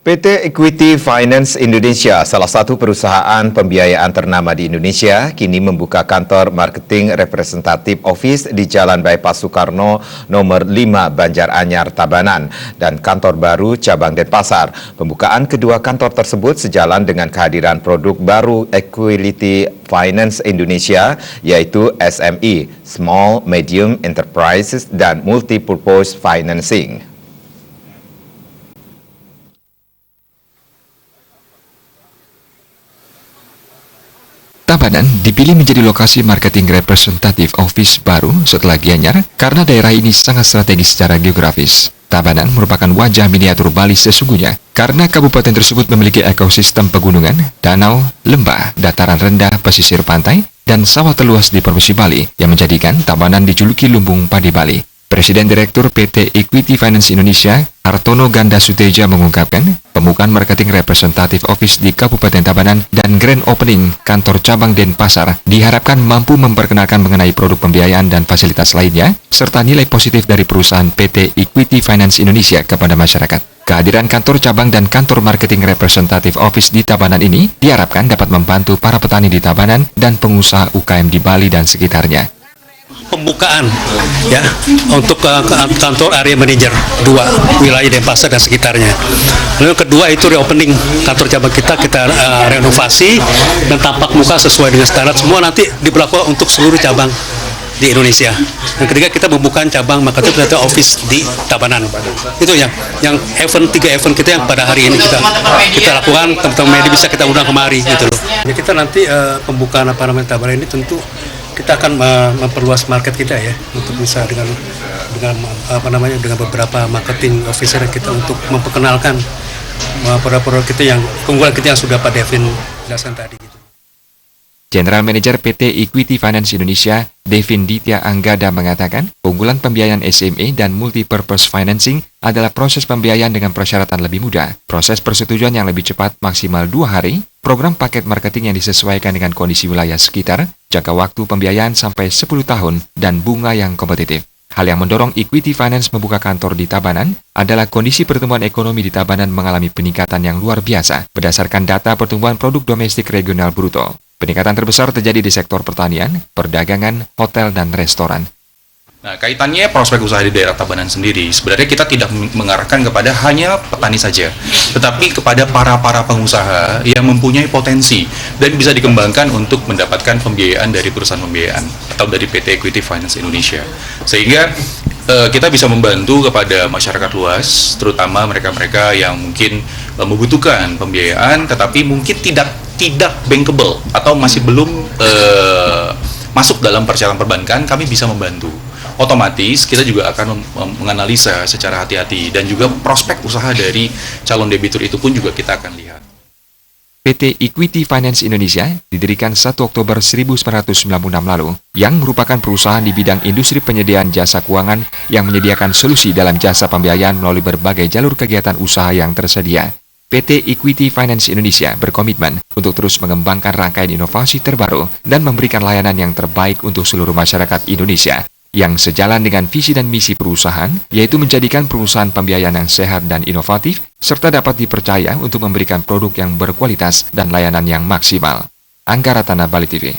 PT Equity Finance Indonesia, salah satu perusahaan pembiayaan ternama di Indonesia, kini membuka kantor marketing representatif office di Jalan Bypass Soekarno nomor 5 Banjaranyar, Tabanan, dan kantor baru cabang Denpasar. Pembukaan kedua kantor tersebut sejalan dengan kehadiran produk baru Equity Finance Indonesia, yaitu SME, Small Medium Enterprises, dan Multipurpose Financing. Tabanan dipilih menjadi lokasi marketing representatif office baru setelah Gianyar karena daerah ini sangat strategis secara geografis. Tabanan merupakan wajah miniatur Bali sesungguhnya karena kabupaten tersebut memiliki ekosistem pegunungan, danau, lembah, dataran rendah, pesisir pantai, dan sawah terluas di Provinsi Bali yang menjadikan Tabanan dijuluki lumbung padi Bali. Presiden Direktur PT Equity Finance Indonesia, Hartono Ganda Suteja mengungkapkan, pembukaan marketing representatif office di Kabupaten Tabanan dan grand opening kantor cabang Denpasar diharapkan mampu memperkenalkan mengenai produk pembiayaan dan fasilitas lainnya, serta nilai positif dari perusahaan PT Equity Finance Indonesia kepada masyarakat. Kehadiran kantor cabang dan kantor marketing representatif office di Tabanan ini diharapkan dapat membantu para petani di Tabanan dan pengusaha UKM di Bali dan sekitarnya. Pembukaan ya untuk kantor area manajer 2 wilayah Denpasar dan sekitarnya. Lalu yang kedua itu reopening kantor cabang kita renovasi dan tampak muka sesuai dengan standar, semua nanti diberlakukan untuk seluruh cabang di Indonesia. Yang ketiga kita membuka cabang marketing office di Tabanan. Itu yang event 3 event kita yang pada hari ini kita lakukan, teman-teman media bisa kita undang kemari gitu loh. Ya, kita nanti pembukaan Tabanan ini tentu kita akan memperluas market kita ya untuk bisa dengan beberapa marketing officer kita untuk memperkenalkan produk-produk kita yang keunggulan kita yang sudah Pak Devin jelaskan tadi gitu. General Manager PT Equity Finance Indonesia, Devin Ditya Anggada mengatakan, keunggulan pembiayaan SME dan multipurpose financing adalah proses pembiayaan dengan persyaratan lebih mudah, proses persetujuan yang lebih cepat maksimal 2 hari, program paket marketing yang disesuaikan dengan kondisi wilayah sekitar, jangka waktu pembiayaan sampai 10 tahun, dan bunga yang kompetitif. Hal yang mendorong Equity Finance membuka kantor di Tabanan adalah kondisi pertumbuhan ekonomi di Tabanan mengalami peningkatan yang luar biasa berdasarkan data pertumbuhan produk domestik regional bruto. Peningkatan terbesar terjadi di sektor pertanian, perdagangan, hotel, dan restoran. Nah, kaitannya prospek usaha di daerah Tabanan sendiri, sebenarnya kita tidak mengarahkan kepada hanya petani saja, tetapi kepada para pengusaha yang mempunyai potensi dan bisa dikembangkan untuk mendapatkan pembiayaan dari perusahaan pembiayaan atau dari PT Equity Finance Indonesia. Sehingga kita bisa membantu kepada masyarakat luas, terutama mereka-mereka yang mungkin membutuhkan pembiayaan, tetapi mungkin tidak bankable atau masih belum masuk dalam persyaratan perbankan, kami bisa membantu. Otomatis kita juga akan menganalisa secara hati-hati dan juga prospek usaha dari calon debitur itu pun juga kita akan lihat. PT Equity Finance Indonesia didirikan 1 Oktober 1996 lalu, yang merupakan perusahaan di bidang industri penyediaan jasa keuangan yang menyediakan solusi dalam jasa pembiayaan melalui berbagai jalur kegiatan usaha yang tersedia. PT Equity Finance Indonesia berkomitmen untuk terus mengembangkan rangkaian inovasi terbaru dan memberikan layanan yang terbaik untuk seluruh masyarakat Indonesia, yang sejalan dengan visi dan misi perusahaan, yaitu menjadikan perusahaan pembiayaan yang sehat dan inovatif, serta dapat dipercaya untuk memberikan produk yang berkualitas dan layanan yang maksimal. Angga Ratana, Bali TV.